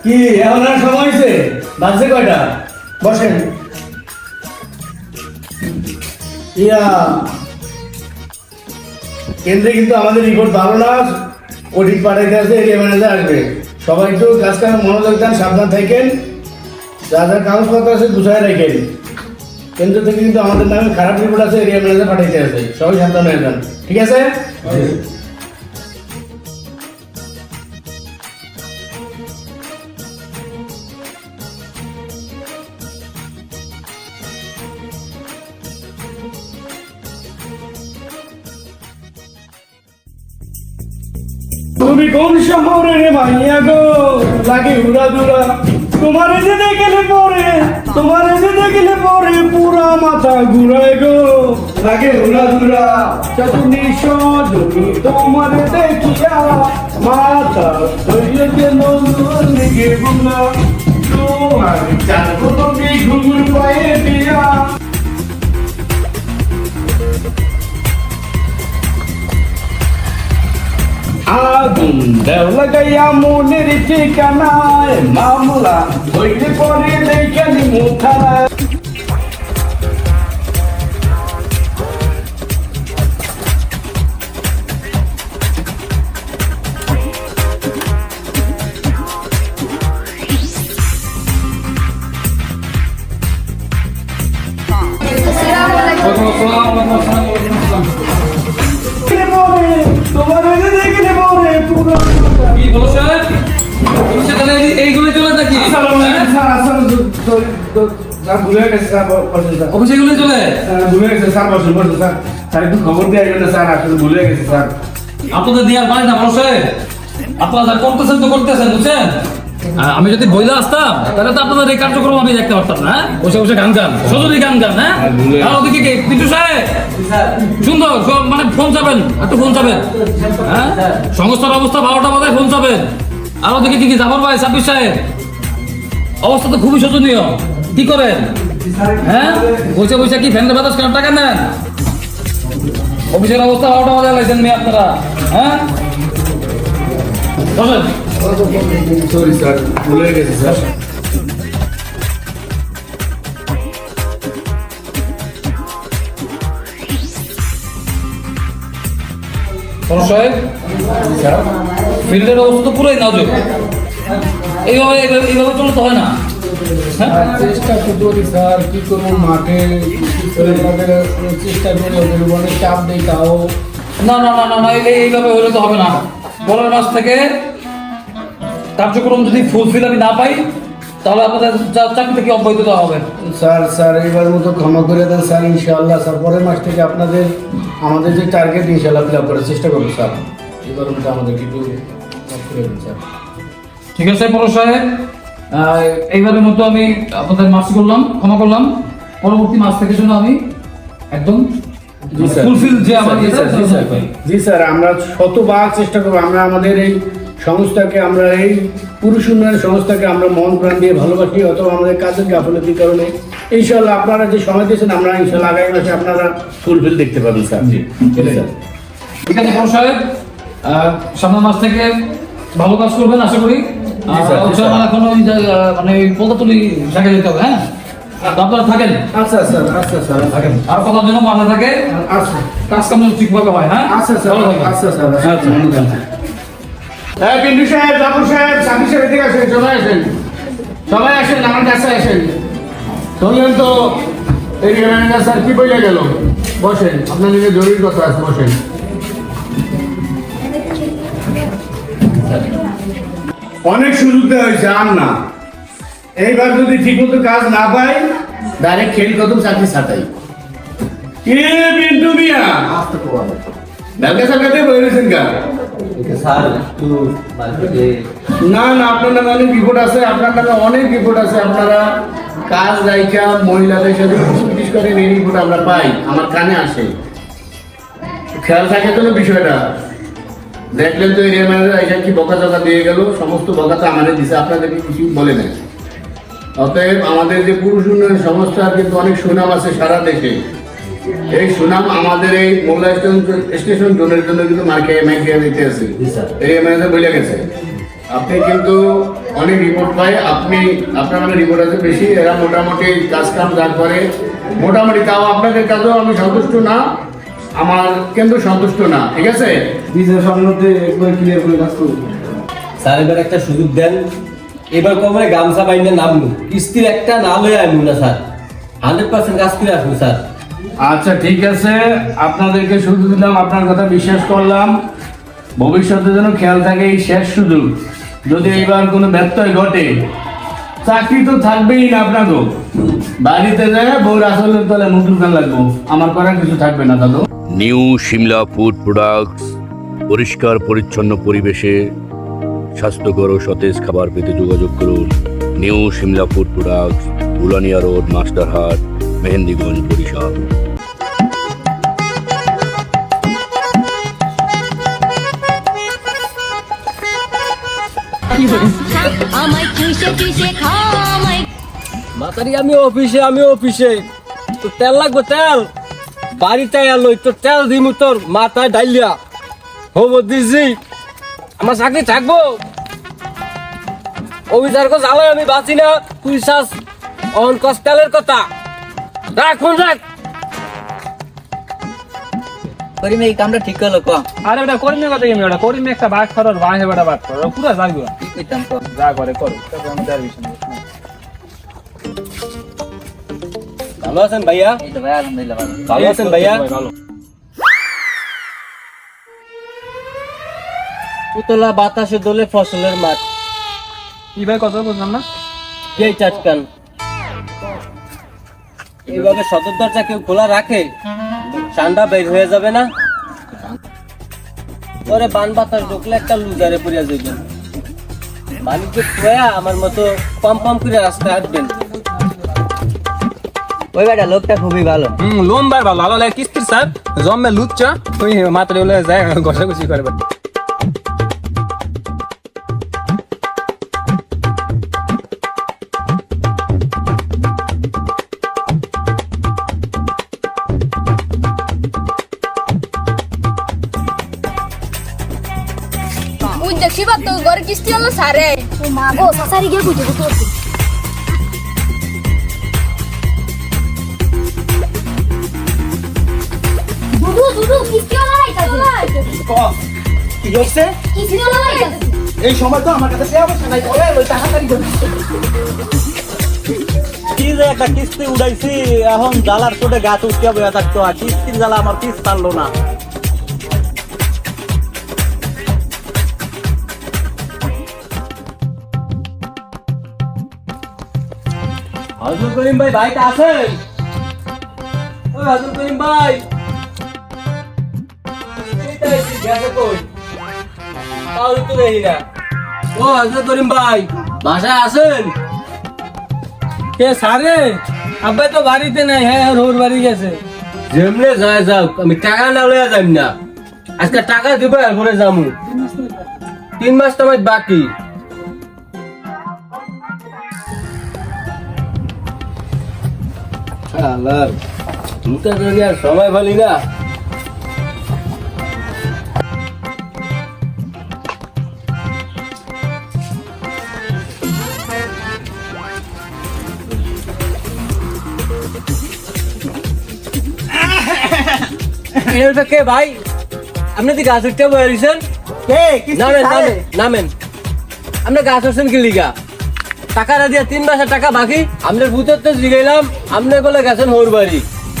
কি এখন আর সময় হয়েছে? বাজছে কয়টা? বসেন। ইয়া কেন্দ্রে কিন্তু আমাদের রিপোর্ট ভালো না, অডিট পাঠাইতে আছে, এরিয়া ম্যানেজার আসবে। সবাই একটু কাজ কামে মনোযোগ দেন, সাবধান থাকেন, যা যা কাগজপত্র আছে গুছায় রাখেন। কেন্দ্র থেকে কিন্তু আমাদের নামে খারাপ রিপোর্ট আছে, এরিয়া ম্যানেজার পাঠাইতে আছে, সবাই সাবধান হয়ে যান, ঠিক আছে? তুমি কোন শহরের মাইয়া গো, লাগে উড়া দুরা, তোমার যে দেখলে পরে পুরা মাথা ঘুরায় গো, লাগে উড়া দুরা, চাতুনি সজনী তোমার দেখিয়া মাথা ধরিয়ে গেল লিগে বুলা, তোমার চাঁদ তুমি ঘুমুর পায়ে দিয়া। আগুন দেও লাগাইয়া মনের ঠিকানায় মামলা হইলে পরে লেখানি মুথারা। তোমার দেখলে পরে পুরো কি বলছেন? সেখানে এইগুলো চলে নাকি? ভুলে গেছে স্যার, অফিসে এগুলো চলে? ভুলে গেছে স্যার, বসুন স্যার। স্যার একটু খবর দিয়ে আসবেন স্যার, আসলে ভুলে গেছে স্যার। আপনাদের দেওয়ার পারে না মানুষে, আপনারা যা করতেছেন তো করতেছেন, বুঝছেন? আমি যদি বইলে আসতাম তাহলে তো আপনাদের এই কার্যক্রম আমি দেখতে পারতাম না। বসে বসে গান সজনী গান হ্যাঁ। আর ওদিকে কে পিন্টু সাহেব সুন্দর মানে ফোন চাবেন, একটু ফোন চাবেন, হ্যাঁ সংস্থার অবস্থা 12টা বাজায় ফোন চাবেন। আর ওদিকে কি জাফর ভাই সাব্বির সাহেব অবস্থা তো খুবই শোচনীয়, কি করেন? হ্যাঁ বসে বসে কি ফ্যানের বাতাস কেন টাকা নেন? অফিসের অবস্থা 12টা বাজায় লাগছেন মেয়ে আপনারা, হ্যাঁ বসেন। সরি স্যার, ভুলে গেছে স্যার। ফিল্ডের অবস্থা তো পুরোই নাজুক, এইভাবে এইভাবে চলতে হয় না। চেষ্টা করি স্যার, কি করবো, মাঠে চেষ্টা করি, ওদের অনেক চাপ দেয়, তাও না না না না না এইভাবে হলে তো হবে না। পরের মাস থেকে কার্যক্রম যদি ফুলফিল আমি না পাই তাহলে আপনাদের চাকরি থেকে অব্যাহত দেওয়া হবে। স্যার এবার মতো ক্ষমা করে দেন স্যার, ইনশাআল্লাহ স্যার পরের মাস থেকে আপনাদের আমাদের যে টার্গেট ইনশাআল্লাহ ফিল আপ করার চেষ্টা করবো স্যার। এবার মতো আমাদের কিছু করে দেন স্যার। ঠিক আছে পরশ সাহেব, এইবারের মতো আমি আপনাদের মার্সি করলাম, ক্ষমা করলাম। পরবর্তী মাস থেকে জন্য আমি একদম ফুলফিল যে আমার জি স্যার, আমরা শতভাগ চেষ্টা করবো। আমরা আমাদের এই সংস্থাকে, আমরা এই পুরুষ উন্নয়ন সংস্থাকে আমরা মন প্রাণ দিয়ে ভালোবাসি, অথবা আমাদের কাজের গাফলতির কারণে ইনশাআল্লাহ আপনারা যে সময় দিয়েছেন আমরা ইনশাআল্লাহ আগামী মাসে আপনারা ফুলফিল দেখতে পাবেন স্যার। জি স্যার। ঠিক আছে পরশ সাহেব, সামনের মাস থেকে ভালো কাজ করবেন আশা করি। আমার এখন ওই মানে পদাতুলি জায়গায় যেতে হবে, হ্যাঁ আপনারা থাকেন। আচ্ছা স্যার, আচ্ছা স্যার থাকেন। আর কথার জন্য মাথা থাকে, আচ্ছা কাজ কাম ঠিকভাবে হয়, হ্যাঁ আচ্ছা স্যার, আচ্ছা স্যার, আচ্ছা। হ্যাঁ বিন্দু সাহেব, জাফর সাহেব, সাকিব সাহেব এদিকে আসেন, সবাই আসেন আমার কাছে আসেন। শুনলেন তো এরিয়া ম্যানেজার স্যার কি বলে গেল? বসেন, আপনার নিজে জরুরি কথা আছে, বসেন। অনেক সুযোগ দেওয়া হয়েছে, আর না এইবার যদি ঠিক মতো কাজ না পাই ডাইরেক্ট খেল কদম চাকরি ছাটাই। কে বিন্দু মিয়া ঢাকা সরকারে বলেছেন কেন? না না, আপনার নামে অনেক রিপোর্ট আছে, আপনার নামে অনেক রিপোর্ট আছে। আপনারা কাজ রাইকা মহিলাদের সাথে কুচকুচ করেন, এই রিপোর্ট আমরা পাই, আমার কানে আসে। খেয়াল থাকে তো বিষয়টা। দেখলেন তো এরিয়া ম্যানেজার এসে কি বকা দিয়ে গেল, সমস্ত বকা তো আমাদের দিছে, আপনাদেরকে কিছু বলে নেই। অতএব আমাদের যে পুরুষ উন্নয়ন সংস্থার কিন্তু অনেক সুনাম আছে সারা দেশে। এই সুনাম আমাদের এই মোল্লা স্টেশন জোনের জন্য কিন্তু মার্কে দিতে আছে, এরিয়া ম্যানেজার বলে গেছে। আপনি কিন্তু অনেক রিপোর্ট পাই। আপনার নামে রিপোর্ট আছে বেশি, এরা মোটামুটি কাজ কাম যা করে মোটামুটি, তাও আপনাদের কাছেও আমি সন্তুষ্ট না, আমার কেন্দ্র সন্তুষ্ট না, ঠিক আছে? বিজনেস সম্বন্ধে একবার ক্লিয়ার করে কাজ করুন। স্যার এবার একটা সুযোগ দেন, এবার কবে গামছা বাইনে নামবো, কিস্তির একটা না লয়ে আনবো না স্যার, 100% কাজ করে আসবো স্যার। আচ্ছা ঠিক আছে, আপনাদেরকে সুযোগ দিলাম, আপনার কথা বিশ্বাস করলাম, ভবিষ্যতে যেন খেয়াল থাকে, এই শেষ সুযোগ। যদি এইবার কোনো ব্যত্যয় ঘটে, চাকরি তো থাকবেই না আপনাকে, বাড়িতে যায় বউর আসলের তলে মুখ লুকান লাগবো, আমার করার কিছু থাকবে না দাদু। নিউ সিমলা ফুড প্রোডাক্টস, পরিষ্কার পরিচ্ছন্ন পরিবেশে স্বাস্থ্যকর ও সতেজ খাবার পেতে যোগাযোগ করুন। New Simla food products, Ulania road, Masterhat, Mehendiganj, Barishal. আমায় চুষে চুষে খাও আমায় মাতারি আমি অফিসে তো তেল লাগবে, তেল বাড়িতে এলো তো তেল দিমু তোর মাথায় ডাইলিয়া হবো দিছি, আমার চাকরি থাকবো। অভিচার কো জ্বালায় আমি বাঁচি না, তুই শ্বাস অন কস তেলের কথা রাখ, ফোন রাখ। করিমে এই কামটা ঠিক করলো ক আরে বেটা করিমে কথা কি বেটা, করিমে একটা বাদ করার বাহে বেটা বাদ করো, পুরো যাইবো কি কইতাম ক যা করে করো, তবে আমি তার বিষয় না। ভালো আছেন ভাইয়া? এই তো ভাই আলহামদুলিল্লাহ ভালো। ভালো আছেন ভাইয়া? ভালো। পুতলা বাতাসে দোলে ফসলের মাঠ, কি ভাই কথা বুঝলাম না? কে চাটকান এইভাবে সদর দরজা কেউ খোলা রাখে, ঠান্ডা বের হয়ে যাবে না? পরে বান বাতাস ঢুকলে একটা লুজারে পড়িয়া যাইবেন, বাণিজ্য খোয়া আমার মতো পম পম করে রাস্তায় হাঁটবেন। ওই বেটা লোকটা খুবই ভালো। লোন ভাই ভালো ভালো লাগে কিস্তির স্যার জমে লুচ্চা ওই মাত্র যায় ঘষাঘষি করে বেটা। উই দেখি বা তো ঘরে কিস্তি হলো সারে ও মা গো সাসারি গিয়ে বুঝে তো দুদু কিস্তি হলো আইতাছে কি হইছে? কিস্তি হলো আইতাছে এই সময় তো আমার কাছে টাকা পয়সা নাই, ওই তাড়াতাড়ি করুন। কি যে একটা কিস্তি উড়াইছি, এখন জ্বালার কোটে গাছ উঠিয়া বয়া থাকতো, আর কিস্তির জ্বালা আমার পিস ছাড়লো না। হাজুর করিম ভাই, ভাইটা আছেন? ওই হাজুর করিম ভাই, এইটা এসে গেছে কই? তাও তো দেখি না। ও হাজুর করিম ভাই, বাসায় আছেন? কে সারে আব্বাই তো বাড়িতে নাই, হ্যাঁ ওর বাড়ি গেছে। যেমনে যায় যাও, আমি টাকা না লইয়া যাই না, আজকে টাকা দিব এরপরে যামু, 3 মাস তো আমার বাকি। আল্লাহ দুটা জায়গা সময় ভালি না। এটা কে ভাই? আপনি কি গাছ উঠতে বলেছেন? কে কিস্তি নামেন ছাড়ে? নামেন নামেন, আপনি গাছ উঠছেন কি লিগা? টাকা না দিয়া 3 মাসের টাকা বাকি, আপনার ভূতের তো জিগাইলাম, আপনি বলে গেছেন হোর বাড়ি,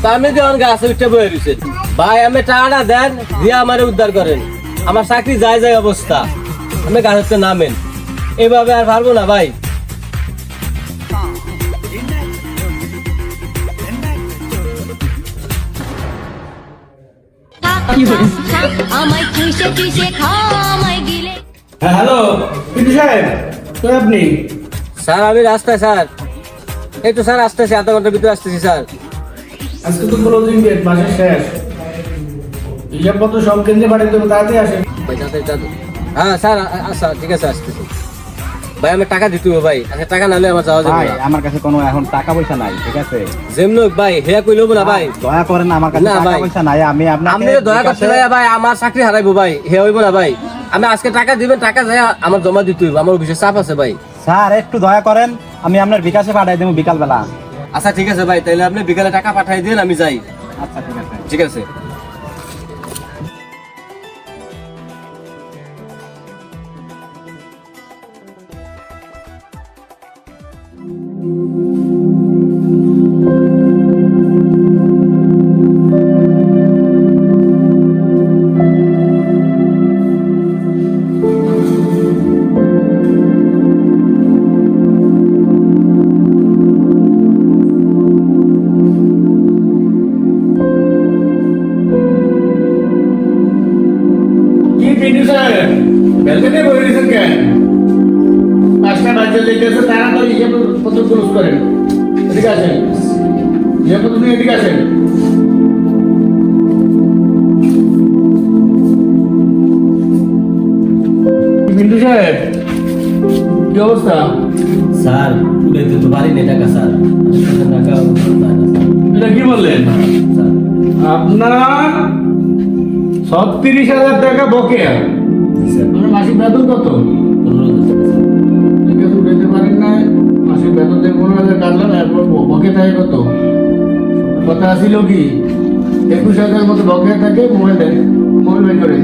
তা আপনি যখন গাছ উঠতে বলেছেন ভাই, আমি টাকাটা দেন দিয়ে আমারে উদ্ধার করেন, আমার চাকরি যায় যায় অবস্থা, আপনি গাছ উঠতে নামেন, এভাবে আর পারবো না ভাই। আমায় চুষে চুষে খাও আমায় গিলে হ্যাঁ হ্যালো পিটু সাহেব, তো আপনি? স্যার আমি রাস্তায় স্যার, এই তো স্যার আসতেছি, আধা ঘন্টার ভিতরে আসতেছি স্যার। আজকে তো ক্লোজিং ডেট, মাসের শেষ, হিসাবপত্র সব কেন্দ্রে পাঠিয়ে দেবো, তাড়াতাড়ি আসেন। হ্যাঁ স্যার, আচ্ছা ঠিক আছে আসতেছি ভাই, আমি টাকা দিতে হবে ভাই, আচ্ছা টাকা নালে আমার যাওয়া যাবে ভাই না। আমার কাছে কোনো এখন টাকা পয়সা নাই, ঠিক আছে? যেমন ভাই হেয়া কই লব না ভাই, দয়া করেন, আমার কাছে না টাকা ভাই। পয়সা নাই, আমি আপনি আপনাকে দয়া করতে ভাই, ভাই আমার চাকরি হারাইবো ভাই, হে হইব না ভাই, আমি আজকে টাকা দিবেন, টাকা যায় আমার জমা দিতে হইব, আমার অফিসে চাপ আছে ভাই। স্যার একটু দয়া করেন, আমি আপনার বিকাশে পাঠাই দেবো বিকালবেলা। আচ্ছা ঠিক আছে ভাই, তাহলে আপনি বিকালে টাকা পাঠাই দিন, আমি যাই। আচ্ছা ঠিক আছে। ঠিক আছে। কি পিন্টু স্যার ব্যালকনি বসে রয়েছেন কেন? 5টা বাজে লেগেছে, তাড়াতাড়ি ইয়ে পত্র ক্লোজ করেন। এদিকে আসেন, ইয়ে পত্র নিয়ে এদিকে আসেন। পিন্টু সাহেব কি অবস্থা? স্যার উঠাইতে তো পারি না টাকা স্যার, টাকা এটা কি বললেন? আপনার 36,000 টাকা বকেয়া। আপনার মাসিক বেতন কত? ঠিক আছে, উঠাইতে পারেন না, মাসিক বেতন দিয়ে 15,000 কাটলাম, এরপর বকেয়া থাকে কত? কথা আসিল কি 21,000 মতো বকেয়া থাকে। মোবাইল দেন, মোবাইল বের করে।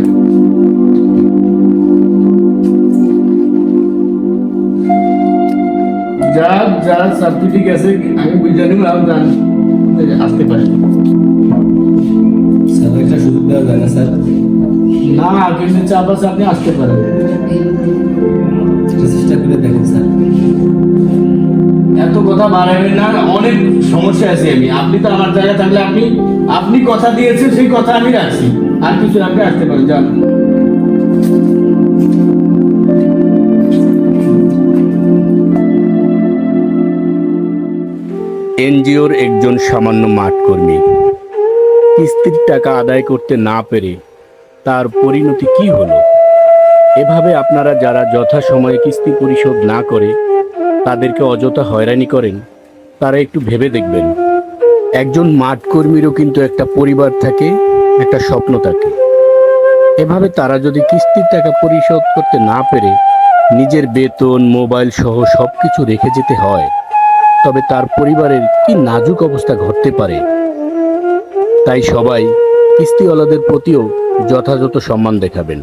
যা সাবসিডি গেছে আমি বুঝে নিলাম, জান আসতে পারে স্যার একটা সুযোগ দেওয়া যায় না স্যার? না, কিন্তু চাপ আছে, আপনি আসতে পারেন। চেষ্টা করে দেখেন স্যার। এত কথা বাড়াবেন না, অনেক সমস্যা আছে আমি। আপনি তো আমার জায়গায় থাকলে আপনি কথা দিয়েছেন, সেই কথা আমি রাখছি। আর কিছু না, আপনি আসতে পারেন, যান। এনজিওর একজন সামান্য মাঠ কর্মী কিস্তির টাকা আদায় করতে না পেরে তার পরিণতি কি হলো? এভাবে আপনারা যারা যথাসময়ে কিস্তি পরিশোধ না করে তাদেরকে অযথা হয়রানি করেন, তারা একটু ভেবে দেখবেন। একজন মাঠ কর্মীরও কিন্তু একটা পরিবার থাকে, একটা স্বপ্ন থাকে। এভাবে তারা যদি কিস্তির টাকা পরিশোধ করতে না পেরে নিজের বেতন, মোবাইল সহ সবকিছু রেখে যেতে হয়, তবে তার পরিবারের কি নাজুক অবস্থা ঘটতে পারে। তাই সবাই কিস্তিওয়ালাদের প্রতিও যথাযথ সম্মান দেখাবেন।